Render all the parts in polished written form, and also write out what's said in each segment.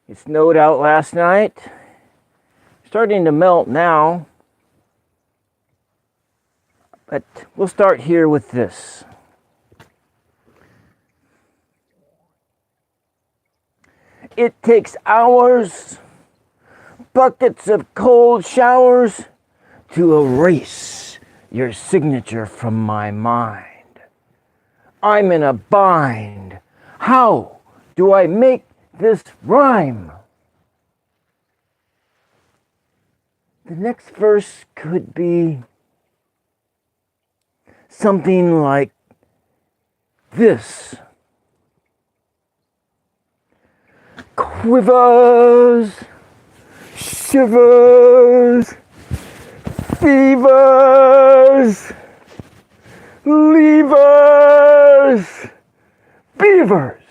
It snowed out last night. Starting to melt now. But we'll start here with this. It takes hours, buckets of cold showers to erase your signature from my mind. I'm in a bind. How do I make this rhyme? The next verse could be something like this. Quivers, shivers, fevers, levers, beavers,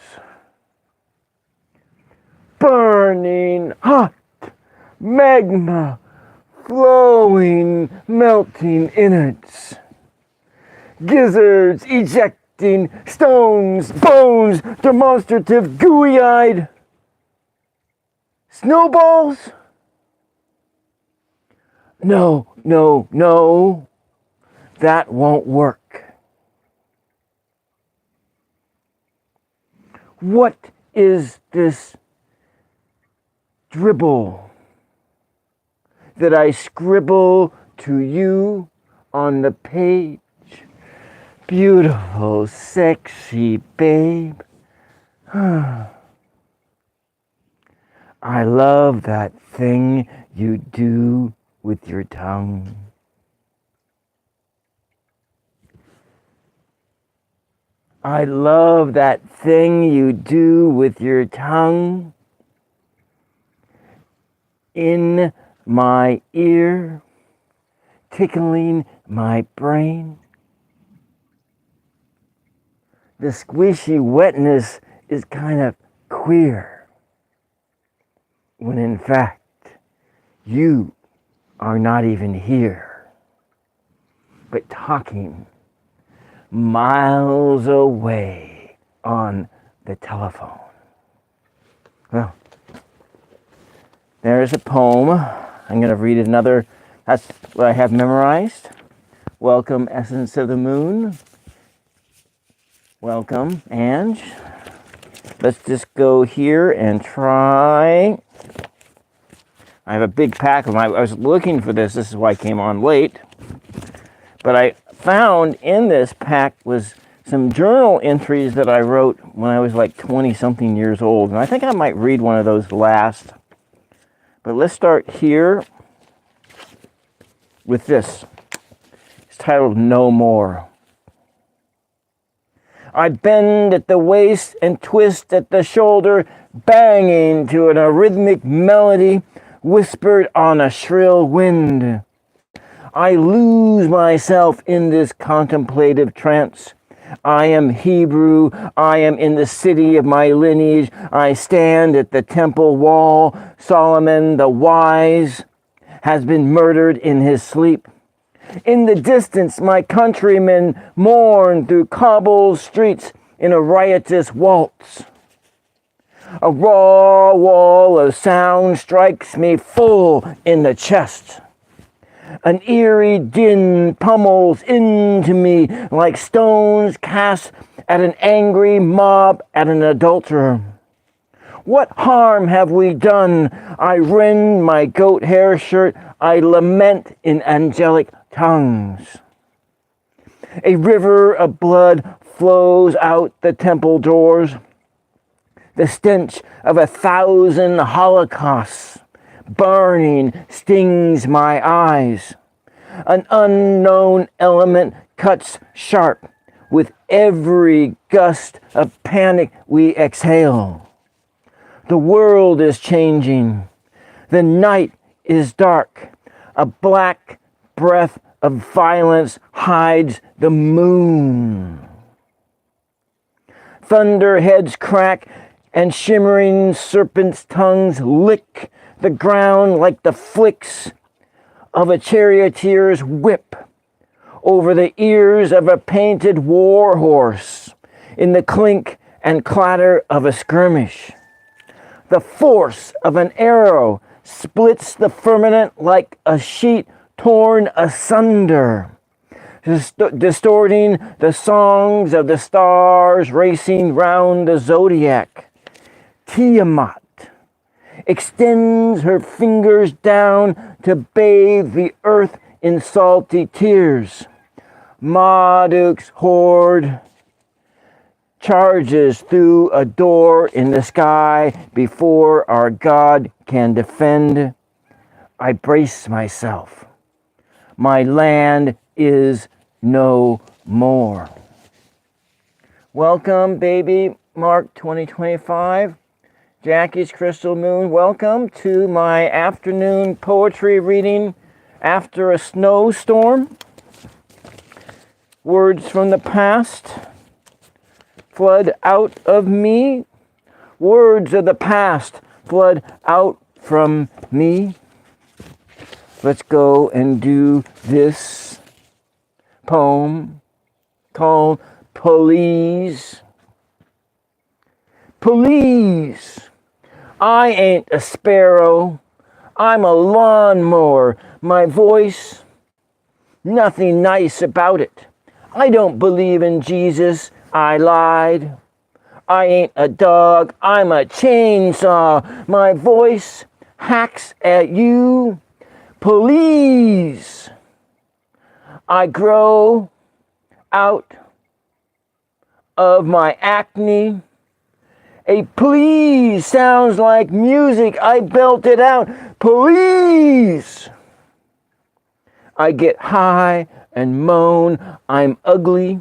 burning hot magma, flowing, melting innards, gizzards ejecting stones, bones, demonstrative, gooey-eyed snowballs? No, no, no, that won't work. What is this dribble that I scribble to you on the page? Beautiful, sexy babe. I love that thing you do with your tongue. I love that thing you do with your tongue in my ear, tickling my brain. The squishy wetness is kind of queer, when in fact, you are not even here, but talking miles away on the telephone. Well, there's a poem. I'm going to read another. That's what I have memorized. Welcome, Essence of the Moon. Welcome, Ange. Let's just go here and try. I have a big pack of them. I was looking for this. This is why I came on late. But I found in this pack was some journal entries that I wrote when I was like 20-something years old. And I think I might read one of those last. But let's start here with this. It's titled No More. I bend at the waist and twist at the shoulder, banging to an arrhythmic melody whispered on a shrill wind. I lose myself in this contemplative trance. I am Hebrew. I am in the city of my lineage. I stand at the temple wall. Solomon the wise has been murdered in his sleep. In the distance, my countrymen mourn through cobbled streets in a riotous waltz. A raw wall of sound strikes me full in the chest. An eerie din pummels into me like stones cast at an angry mob at an adulterer. What harm have we done? I rend my goat hair shirt. I lament in angelic tongues. A river of blood flows out the temple doors. The stench of 1,000 holocausts burning stings my eyes. An unknown element cuts sharp with every gust of panic we exhale. The world is changing. The night is dark. A black breath of violence hides the moon. Thunderheads crack and shimmering serpents' tongues lick the ground like the flicks of a charioteer's whip over the ears of a painted war horse in the clink and clatter of a skirmish. The force of an arrow splits the firmament like a sheet torn asunder, distorting the songs of the stars racing round the zodiac. Tiamat extends her fingers down to bathe the earth in salty tears. Marduk's horde charges through a door in the sky before our God can defend. I brace myself. My land is no more. Welcome, baby Mark 2025. Jackie's Crystal Moon, welcome to my afternoon poetry reading after a snowstorm. Words from the past flood out of me. Words of the past flood out from me. Let's go and do this poem called Police. Police. I ain't a sparrow, I'm a lawnmower. My voice, nothing nice about it. I don't believe in Jesus, I lied. I ain't a dog, I'm a chainsaw. My voice hacks at you. Please. I grow out of my acne. A please sounds like music. I belt it out. Please. I get high and moan. I'm ugly.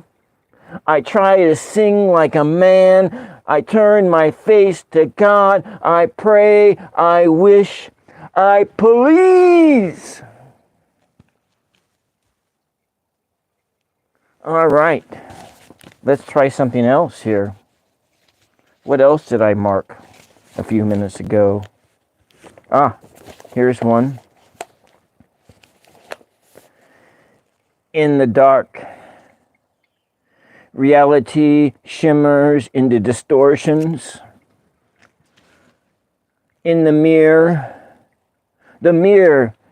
I try to sing like a man. I turn my face to God. I pray. I wish. I please. All right. Let's try something else here. What else did I mark a few minutes ago? Here's one. In the dark, reality shimmers into distortions. In the mirror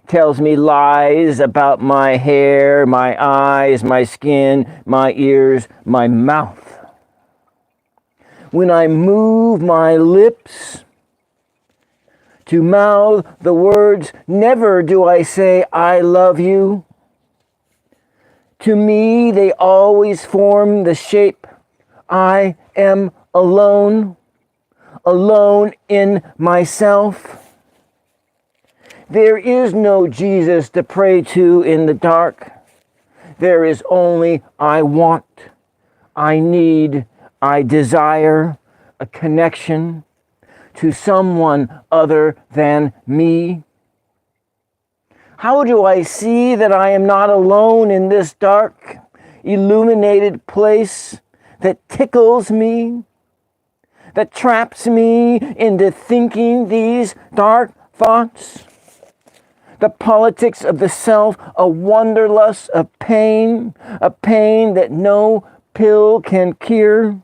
tells me lies about my hair, my eyes, my skin, my ears, my mouth. When I move my lips to mouth the words, never do I say I love you. To me, they always form the shape. I am alone, alone in myself. There is no Jesus to pray to in the dark. There is only I want, I need, I desire a connection to someone other than me. How do I see that I am not alone in this dark, illuminated place that tickles me, that traps me into thinking these dark thoughts? The politics of the self, a wanderlust of pain, a pain that no pill can cure.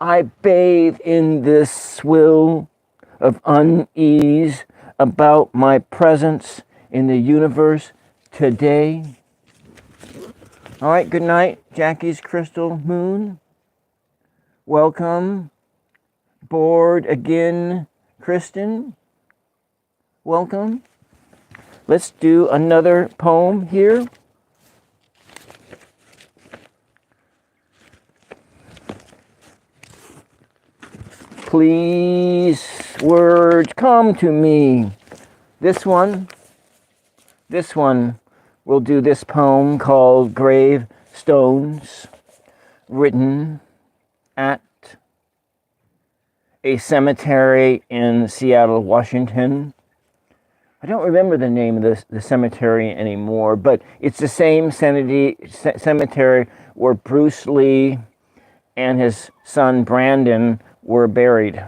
I bathe in this swill of unease about my presence in the universe today. All right, good night, Jackie's Crystal Moon. Welcome. Bored again, Kristen. Welcome. Let's do another poem here. Please, words, come to me. This one, we'll do this poem called Gravestones, written at a cemetery in Seattle, Washington. I don't remember the name of the cemetery anymore, but it's the same cemetery where Bruce Lee and his son Brandon were buried.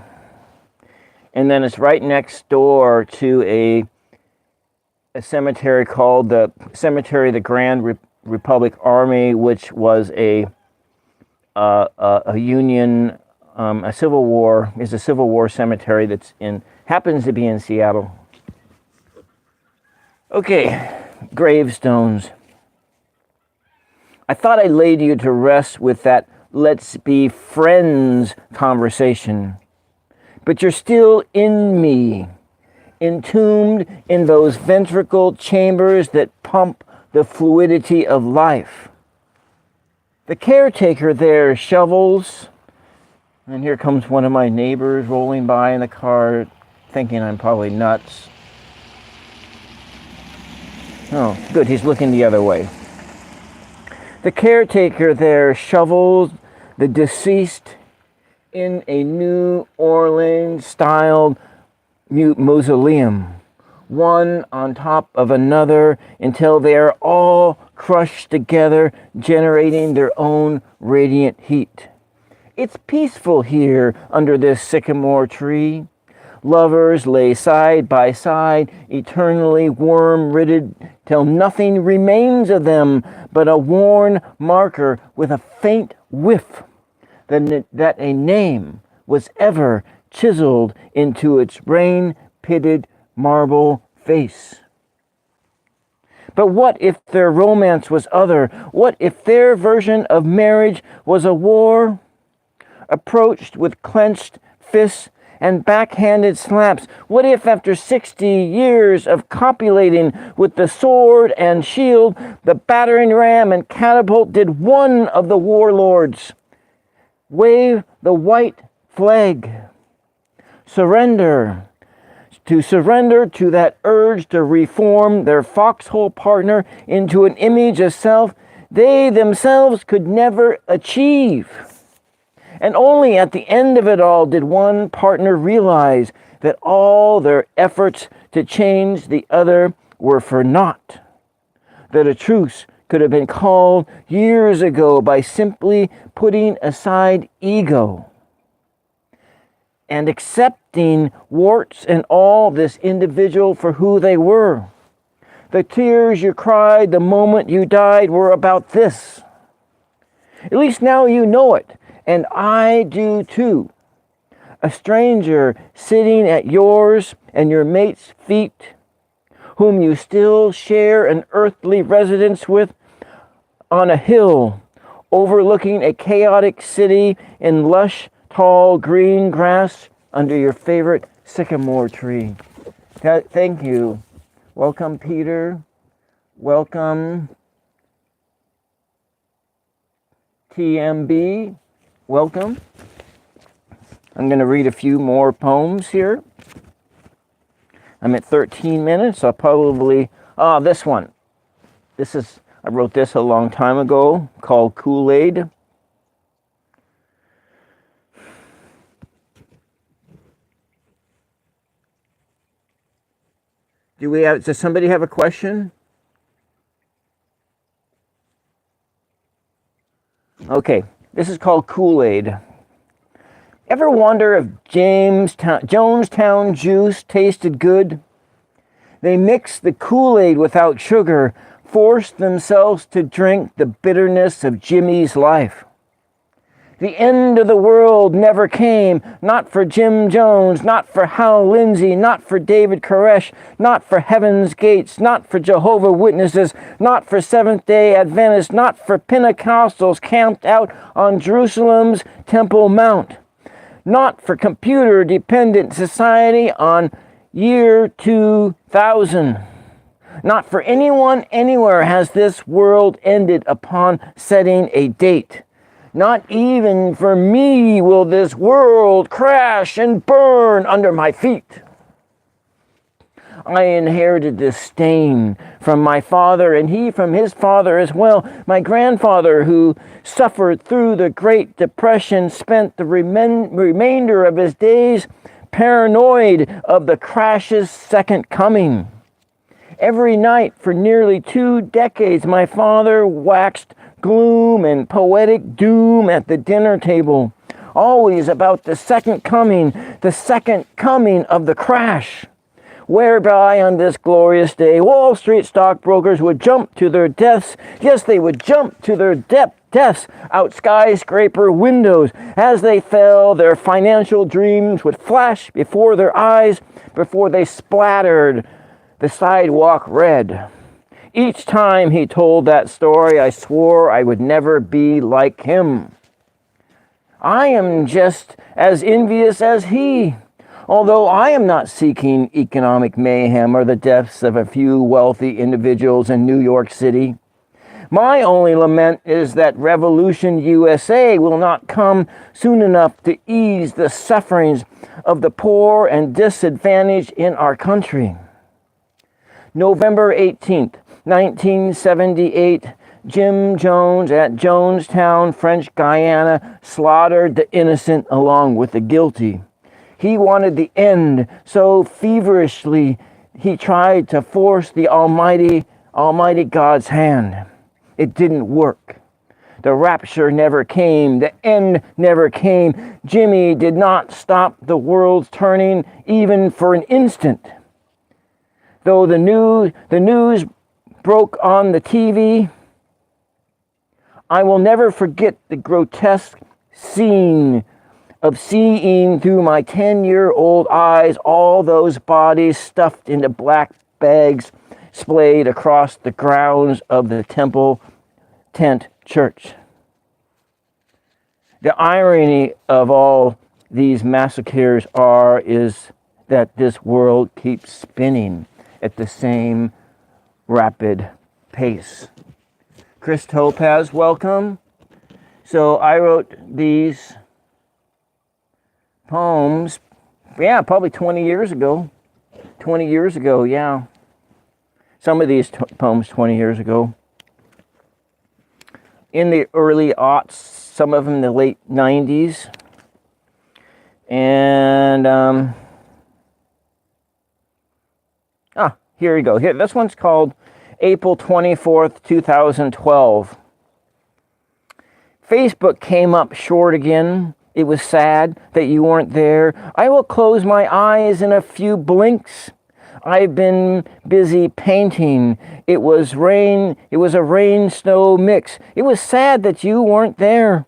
And then it's right next door to a cemetery called the Cemetery of the Grand Republic Army, which was a Union a Civil War cemetery happens to be in Seattle. Okay, gravestones. I thought I laid you to rest with that let's be friends conversation. But you're still in me, entombed in those ventricle chambers that pump the fluidity of life. The caretaker there shovels, and here comes one of my neighbors rolling by in the car, thinking I'm probably nuts. Oh, good, he's looking the other way. The caretaker there shovels the deceased in a New Orleans-styled mausoleum, one on top of another until they are all crushed together, generating their own radiant heat. It's peaceful here under this sycamore tree. Lovers lay side by side, eternally worm-ridden, till nothing remains of them but a worn marker with a faint whiff that a name was ever chiseled into its rain-pitted marble face. But what if their romance was other? What if their version of marriage was a war, approached with clenched fists and backhanded slaps? What if after 60 years of copulating with the sword and shield, the battering ram and catapult did one of the warlords wave the white flag? Surrender to that urge to reform their foxhole partner into an image of self they themselves could never achieve. And only at the end of it all did one partner realize that all their efforts to change the other were for naught. That a truce could have been called years ago by simply putting aside ego and accepting, warts and all, this individual for who they were. The tears you cried the moment you died were about this. At least now you know it, and I do too. A stranger sitting at yours and your mate's feet, whom you still share an earthly residence with, on a hill overlooking a chaotic city in lush, tall green grass under your favorite sycamore tree. Thank you. Welcome, Peter. Welcome, TMB. Welcome. I'm going to read a few more poems here. I'm at 13 minutes. I'll probably... this one. I wrote this a long time ago, called Kool-Aid. Does somebody have a question? Okay, this is called Kool-Aid. Ever wonder if Jonestown juice tasted good? They mixed the Kool-Aid without sugar, forced themselves to drink the bitterness of Jimmy's life. The end of the world never came, not for Jim Jones, not for Hal Lindsey, not for David Koresh, not for Heaven's Gates, not for Jehovah's Witnesses, not for Seventh-day Adventists, not for Pentecostals camped out on Jerusalem's Temple Mount, not for computer-dependent society on year 2000. Not for anyone anywhere has this world ended upon setting a date. Not even for me will this world crash and burn under my feet. I inherited this stain from my father, and he from his father as well. My grandfather, who suffered through the Great Depression, spent the remainder of his days paranoid of the crash's second coming. Every night for nearly 2 decades, my father waxed gloom and poetic doom at the dinner table, always about the second coming of the crash. whereby on this glorious day Wall Street stockbrokers would jump to their deaths. Yes, they would jump to their deaths out skyscraper windows. As they fell, their financial dreams would flash before their eyes before they splattered the sidewalk red. Each time he told that story, I swore I would never be like him. I am just as envious as he, although I am not seeking economic mayhem or the deaths of a few wealthy individuals in New York City. My only lament is that Revolution USA will not come soon enough to ease the sufferings of the poor and disadvantaged in our country. November 18th, 1978, Jim Jones at Jonestown, French Guiana, slaughtered the innocent along with the guilty. He wanted the end so feverishly he tried to force the Almighty God's hand. It didn't work. The rapture never came. The end never came. Jimmy did not stop the world's turning even for an instant. Though the news broke on the TV, I will never forget the grotesque scene of seeing through my 10-year-old eyes all those bodies stuffed into black bags splayed across the grounds of the Temple Tent Church. The irony of all these massacres is that this world keeps spinning at the same rapid pace. Chris Topaz, welcome. So I wrote these poems, probably 20 years ago. 20 years ago, yeah. Some of these poems 20 years ago. In the early aughts, some of them in the late 90s. And, here we go. Here, this one's called April 24th, 2012. Facebook came up short again. It was sad that you weren't there. I will close my eyes in a few blinks. I've been busy painting. It was a rain-snow mix. It was sad that you weren't there.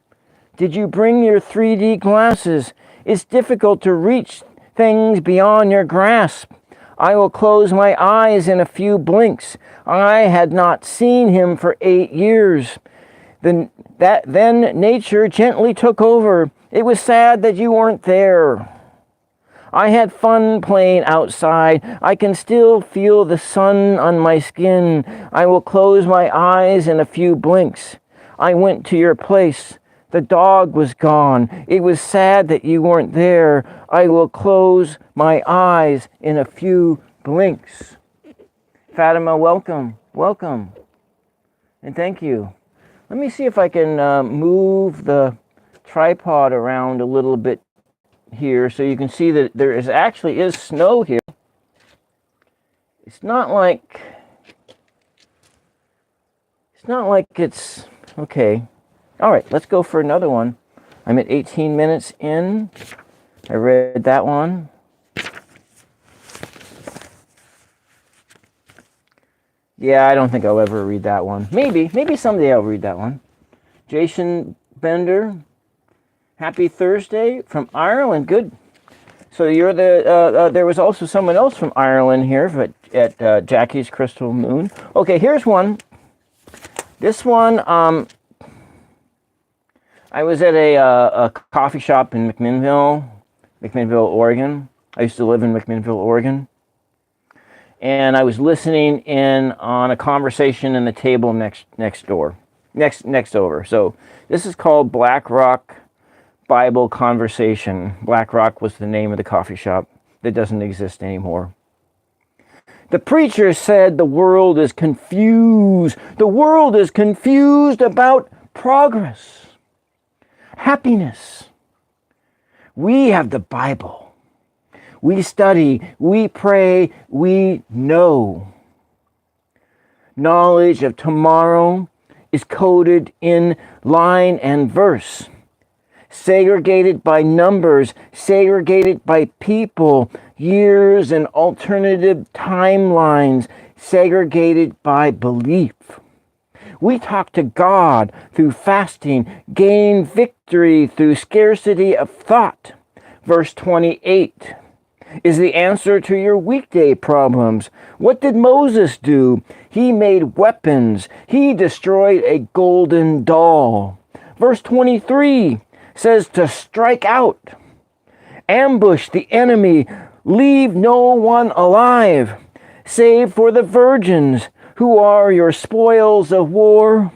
Did you bring your 3D glasses? It's difficult to reach things beyond your grasp. I will close my eyes in a few blinks. I had not seen him for 8 years. Then nature gently took over. It was sad that you weren't there. I had fun playing outside. I can still feel the sun on my skin. I will close my eyes in a few blinks. I went to your place. The dog was gone. It was sad that you weren't there. I will close my eyes in a few blinks. Fatima, welcome. Welcome. And thank you. Let me see if I can move the tripod around a little bit here so you can see that there actually is snow here. It's not like it's okay. All right, let's go for another one. I'm at 18 minutes in. I read that one. Yeah, I don't think I'll ever read that one. Maybe someday I'll read that one. Jason Bender, happy Thursday from Ireland. Good. So you're there was also someone else from Ireland here at Jackie's Crystal Moon. Okay, here's one. This one, I was at a coffee shop in McMinnville, Oregon. I used to live in McMinnville, Oregon. And I was listening in on a conversation in the table next over. So this is called Black Rock Bible Conversation. Black Rock was the name of the coffee shop that doesn't exist anymore. The preacher said the world is confused. The world is confused about progress, happiness. We have the Bible. We study, we pray, we know. Knowledge of tomorrow is coded in line and verse. segregated by numbers, segregated by people, years and alternative timelines, segregated by belief. We talk to God through fasting, gain victory through scarcity of thought. Verse 28 is the answer to your weekday problems. What did Moses do? He made weapons. He destroyed a golden doll. Verse 23 says to strike out, ambush the enemy, leave no one alive, save for the virgins who are your spoils of war.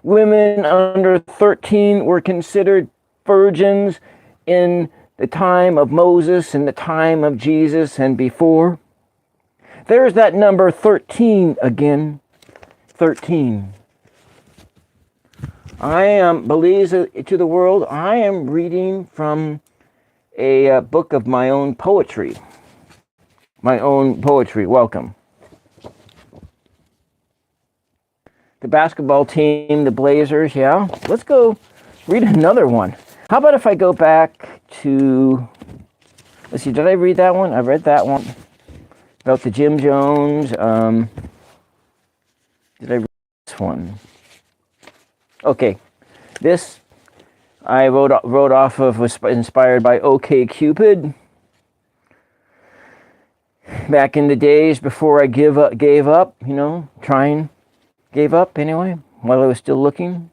Women under 13 were considered virgins in the time of Moses and the time of Jesus and before. There's that number 13 again. 13. I am, believes to the world, I am reading from a book of my own poetry. My own poetry. Welcome. The basketball team, the Blazers, yeah. Let's go read another one. How about if I go back to, let's see, did I read that one? I read that one. About the Jim Jones. Did I read this one? Okay. This I wrote off of, was inspired by OK Cupid. Back in the days before I gave up, you know, gave up anyway, while I was still looking.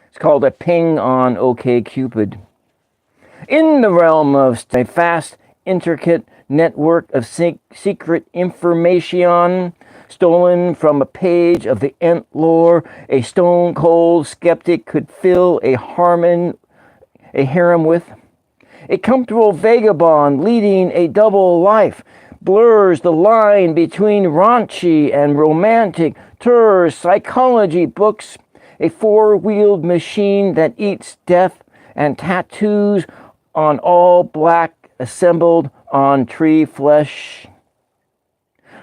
It's called a ping on OK Cupid. In the realm of a vast, intricate network of secret information stolen from a page of the Ent lore, a stone-cold skeptic could fill a harem with. A comfortable vagabond leading a double life blurs the line between raunchy and romantic tours, psychology books, a four-wheeled machine that eats death, and tattoos on all black assembled on tree flesh.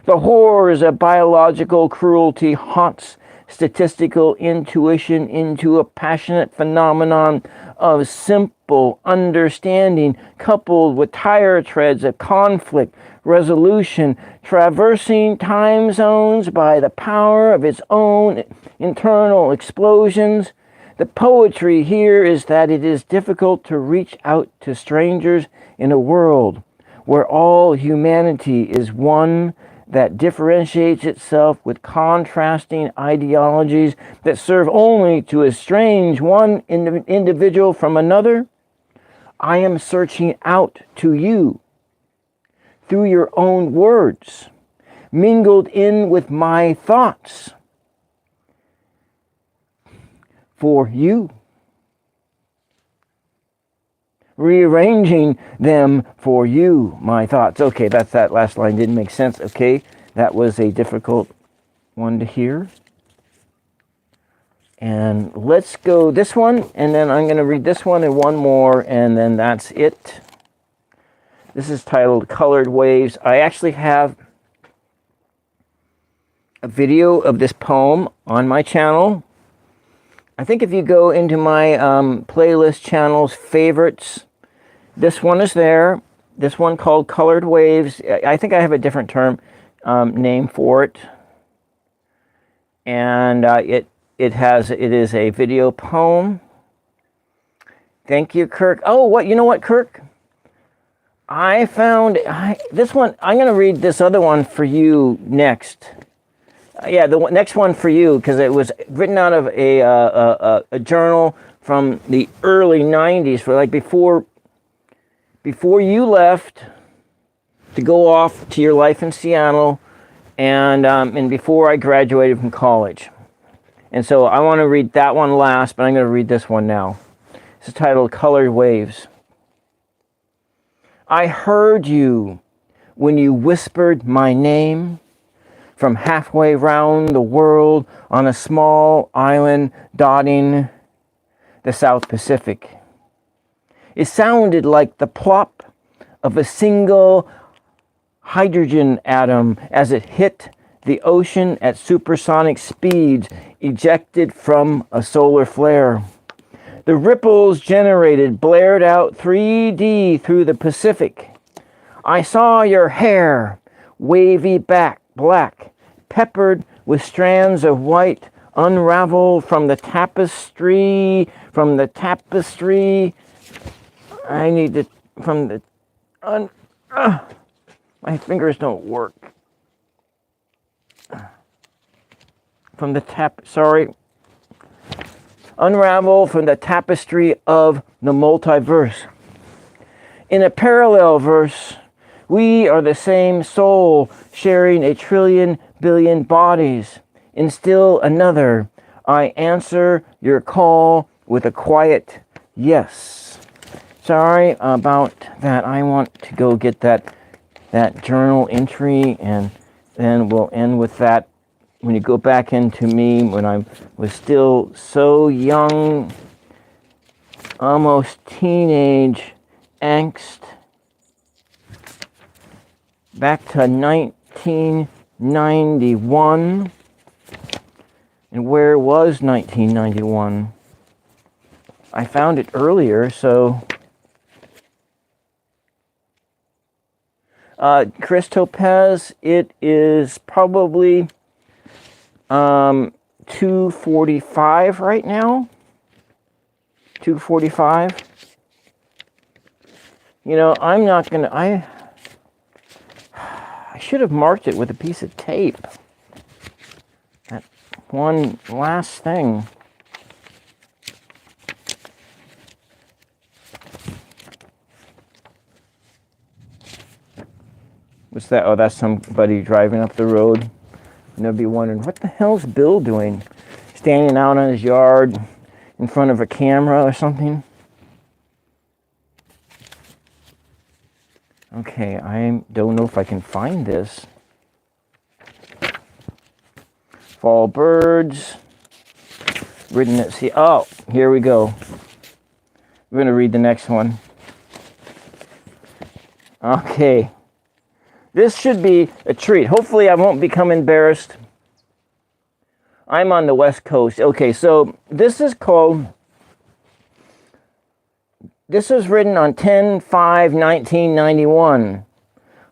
The horrors of biological cruelty haunts statistical intuition into a passionate phenomenon of simple understanding coupled with tire treads of conflict resolution, traversing time zones by the power of its own internal explosions. The poetry here is that it is difficult to reach out to strangers in a world where all humanity is one that differentiates itself with contrasting ideologies that serve only to estrange one individual from another. I am searching out to you through your own words, mingled in with my thoughts for you, rearranging them for you, my thoughts. Okay, that last line didn't make sense. Okay, that was a difficult one to hear. And let's go this one, and then I'm going to read this one and one more, and then that's it. This is titled Colored Waves. I actually have a video of this poem on my channel. I think if you go into my playlist channels, favorites, this one is there. This one called Colored Waves. I think I have a different name for it. And it is a video poem. Thank you, Kirk. Oh, you know what, Kirk? I found this one. I'm going to read this other one for you next. Yeah, the next one for you, because it was written out of a journal from the early 90s, for like before you left to go off to your life in Seattle, and before I graduated from college. And so I want to read that one last, but I'm going to read this one now. It's titled Colored Waves. I heard you when you whispered my name from halfway round the world on a small island dotting the South Pacific. It sounded like the plop of a single hydrogen atom as it hit the ocean at supersonic speeds ejected from a solar flare. The ripples generated blared out 3D through the Pacific. I saw your hair, wavy back, black, peppered with strands of white, unraveled from the tapestry, I need to, my fingers don't work. Unravel from the tapestry of the multiverse. In a parallel verse, we are the same soul sharing a trillion billion bodies. In still another, I answer your call with a quiet yes. Sorry about that. I want to go get that journal entry, and then we'll end with that. When you go back into me when I was still so young, almost teenage angst, back to 1991. And where was 1991? I found it earlier, so Chris Topez, it is probably 2:45 right now. 2:45. You know, I'm not gonna. I should have marked it with a piece of tape. That one last thing. What's that? Oh, that's somebody driving up the road. And they'll be wondering, what the hell's Bill doing? Standing out on his yard in front of a camera or something? Okay, I don't know if I can find this. Fall birds. Written at sea. Oh, here we go. We're going to read the next one. Okay. This should be a treat. Hopefully I won't become embarrassed. I'm on the West Coast. Okay, so this is written on 10/5/1991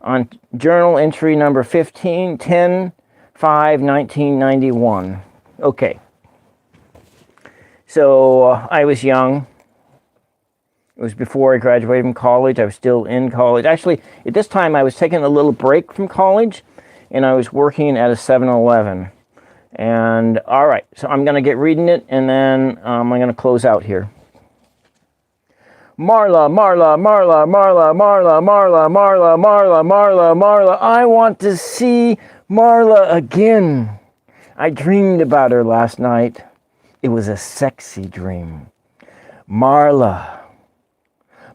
on journal entry number 15, 10/5/1991. Okay. So I was young. It was before I graduated from college. I was still in college. Actually, at this time, I was taking a little break from college, and I was working at a 7-Eleven. And, all right, so I'm going to get reading it, and then I'm going to close out here. Marla, Marla, Marla, Marla, Marla, Marla, Marla, Marla, Marla, Marla. I want to see Marla again. I dreamed about her last night. It was a sexy dream. Marla.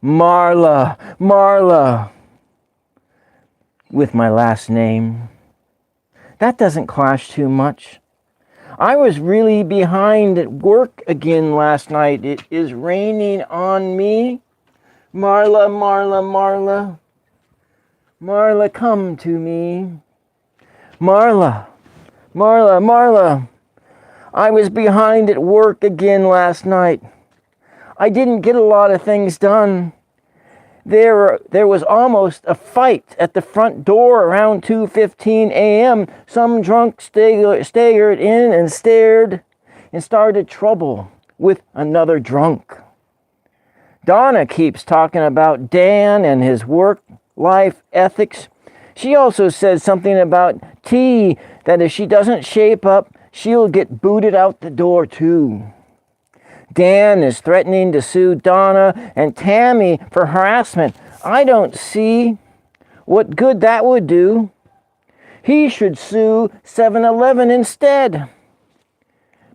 Marla, Marla, with my last name. That doesn't clash too much. I was really behind at work again last night. It is raining on me. Marla, Marla, Marla. Marla, come to me. Marla, Marla, Marla. I was behind at work again last night. I didn't get a lot of things done. There was almost a fight at the front door around 2:15 a.m. Some drunk staggered in and started trouble with another drunk. Donna keeps talking about Dan and his work-life ethics. She also said something about T, that if she doesn't shape up, she'll get booted out the door too. Dan is threatening to sue Donna and Tammy for harassment. I don't see what good that would do. He should sue 7-Eleven instead.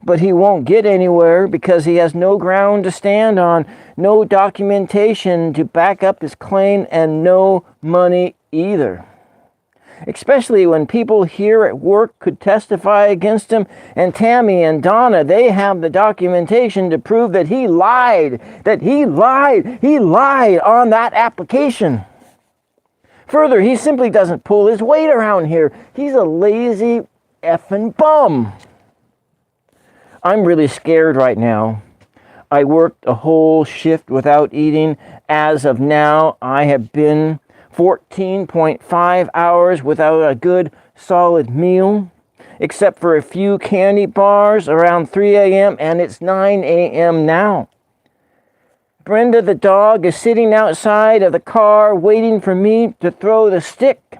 But he won't get anywhere because he has no ground to stand on, no documentation to back up his claim, and no money either. Especially when people here at work could testify against him, and Tammy and Donna, they have the documentation to prove that he lied on that application. Further, he simply doesn't pull his weight around here. He's a lazy effing bum. I'm really scared right now. I worked a whole shift without eating. As of now, I have been 14.5 hours without a good solid meal, except for a few candy bars around 3 a.m., and it's 9 a.m. now. Brenda the dog is sitting outside of the car waiting for me to throw the stick.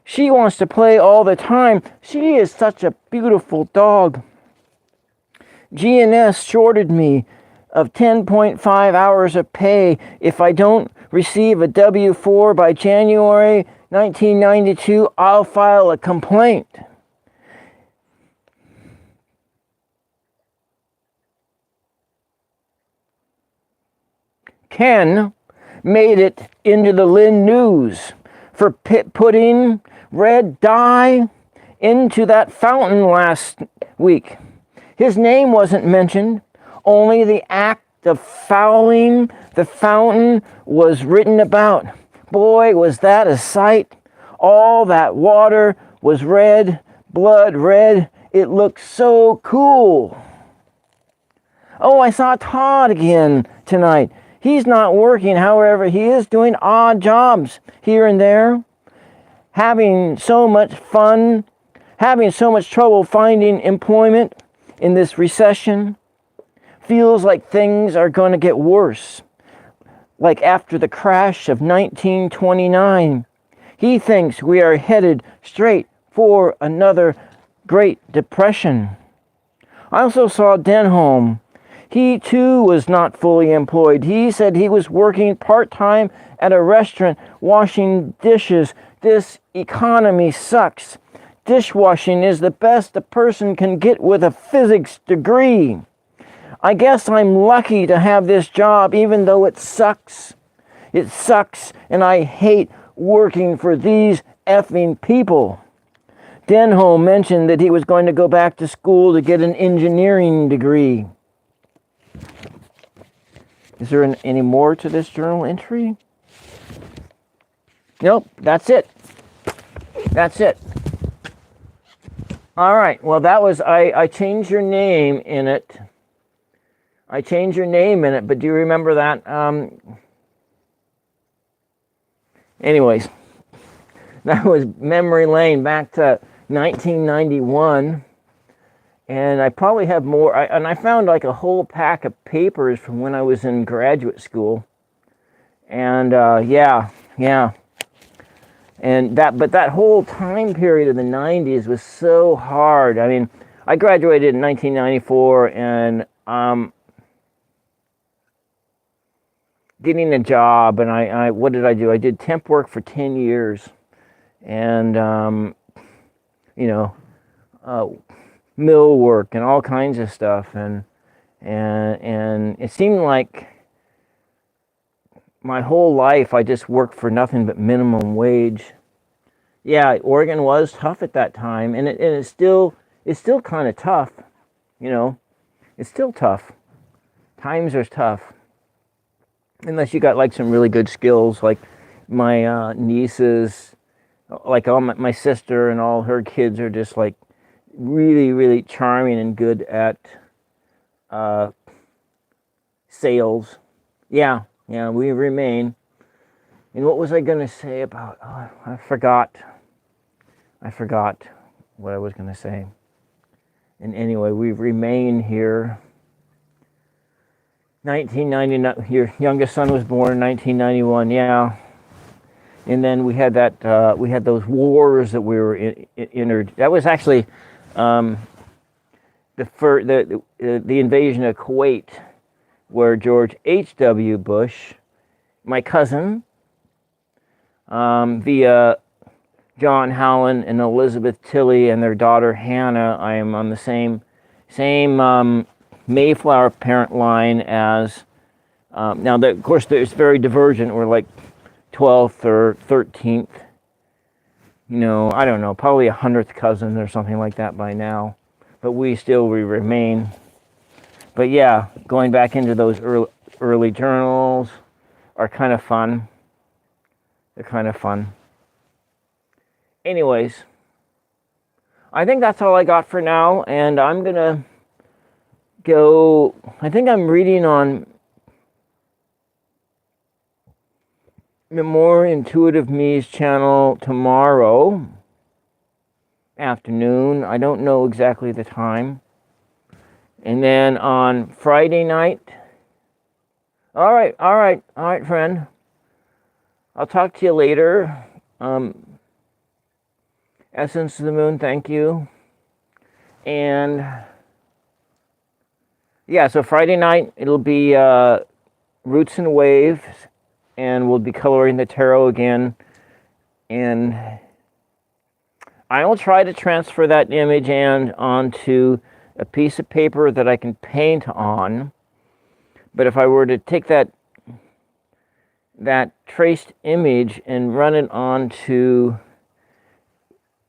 She wants to play all the time. She is such a beautiful dog. GNS shorted me of 10.5 hours of pay if I don't receive a W-4 by January 1992. I'll file a complaint. Ken made it into the Lynn News for putting red dye into that fountain last week. His name wasn't mentioned, only the act of fouling the fountain was written about. Boy, was that a sight. All that water was red, blood red. It looked so cool. Oh, I saw Todd again tonight. He's not working, however, he is doing odd jobs here and there, having so much fun, having so much trouble finding employment in this recession. Feels like things are going to get worse, like after the crash of 1929. He thinks we are headed straight for another Great Depression. I also saw Denholm. He too was not fully employed. He said he was working part-time at a restaurant washing dishes. This economy sucks. Dishwashing is the best a person can get with a physics degree. I guess I'm lucky to have this job even though it sucks. It sucks, and I hate working for these effing people. Denholm mentioned that he was going to go back to school to get an engineering degree. Is there any more to this journal entry? Nope, that's it. That's it. All right, well, that was, I changed your name in it. I changed your name in it, but do you remember that? Anyways, that was memory lane back to 1991. And I probably have more, and I found like a whole pack of papers from when I was in graduate school. And yeah. And but that whole time period of the 90s was so hard. I mean, I graduated in 1994, and getting a job, and I what did I do? I did temp work for 10 years, and mill work and all kinds of stuff, and it seemed like my whole life I just worked for nothing but minimum wage. Yeah, Oregon was tough at that time, and it's still kind of tough, It's still tough. Times are tough, unless you got like some really good skills, like my nieces, like all my sister and all her kids are just like really, really charming and good at sales. Yeah, we remain. And what was I going to say about, I forgot what I was going to say. And anyway, we remain here. 1999, your youngest son was born in 1991, yeah. And then we had we had those wars that we were in. That was actually the invasion of Kuwait, where George H.W. Bush, my cousin, via John Howland and Elizabeth Tilley and their daughter Hannah, I am on the same Mayflower parent line as, now of course it's very divergent. We're like 12th or 13th, I don't know, probably 100th cousin or something like that by now, but we remain. But yeah, going back into those early journals are kind of fun. They're kind of fun. Anyways, I think that's all I got for now, and I'm gonna go, I think I'm reading on More Intuitive Me's channel tomorrow afternoon. I don't know exactly the time. And then on Friday night, all right, friend. I'll talk to you later. Essence of the Moon, thank you. And yeah, so Friday night, it'll be Roots and Waves, and we'll be coloring the tarot again. And I will try to transfer that image and onto a piece of paper that I can paint on. But if I were to take that traced image and run it onto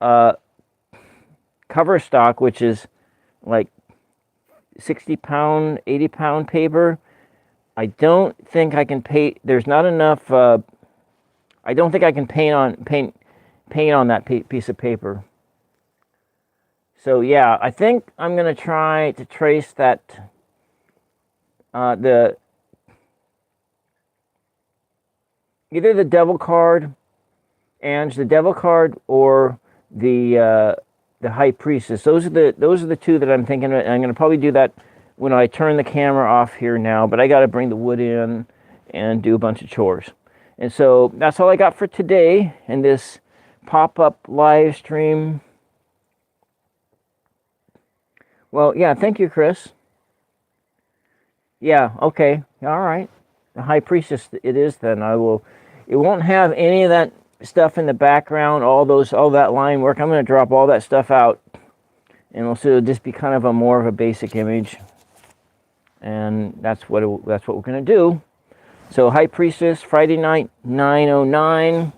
cover stock, which is like 60-pound, 80-pound paper, I don't think I can paint. There's not enough. I don't think I can paint on that piece of paper. So yeah, I think I'm gonna try to trace that either the Devil card, and the Devil card, or the High Priestess. Those are the two that I'm thinking of. I'm gonna probably do that when I turn the camera off here now. But I got to bring the wood in and do a bunch of chores. And so that's all I got for today in this pop-up live stream. Well, yeah, thank you, Chris. Yeah, okay, all right. The High Priestess it is then. It won't have any of that stuff in the background, all that line work. I'm going to drop all that stuff out, and it'll just be kind of more of a basic image. And that's what we're going to do. So High Priestess, Friday night, 9:09.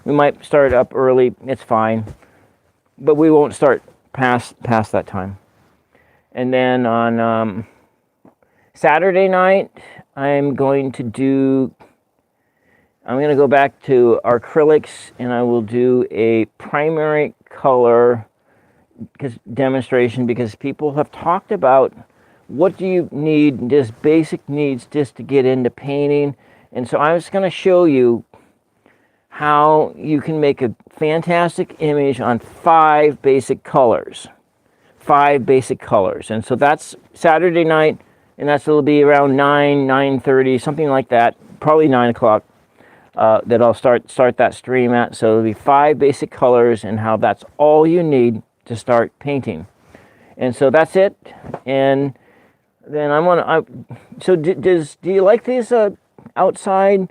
We might start up early. It's fine, but we won't start past that time. And then on Saturday night, I'm going to go back to acrylics, and I will do a primary color demonstration, because people have talked about what do you need, just basic needs just to get into painting. And so I was going to show you how you can make a fantastic image on 5 basic colors. 5 basic colors. And so that's Saturday night, and it'll be around 9:30, something like that, probably 9 o'clock. That I'll start that stream at. So it'll be 5 basic colors, and how that's all you need to start painting. And so that's it. And then so do you like these outside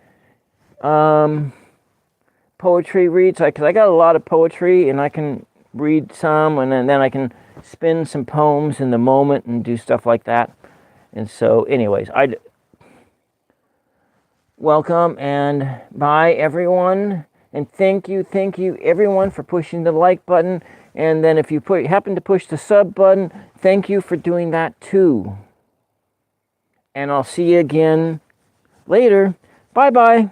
poetry reads? Because I got a lot of poetry, and I can read some, and then I can spin some poems in the moment and do stuff like that. And so anyways, welcome and bye, everyone. And thank you everyone for pushing the like button. And then if you happen to push the sub button, thank you for doing that too. And I'll see you again later. Bye-bye.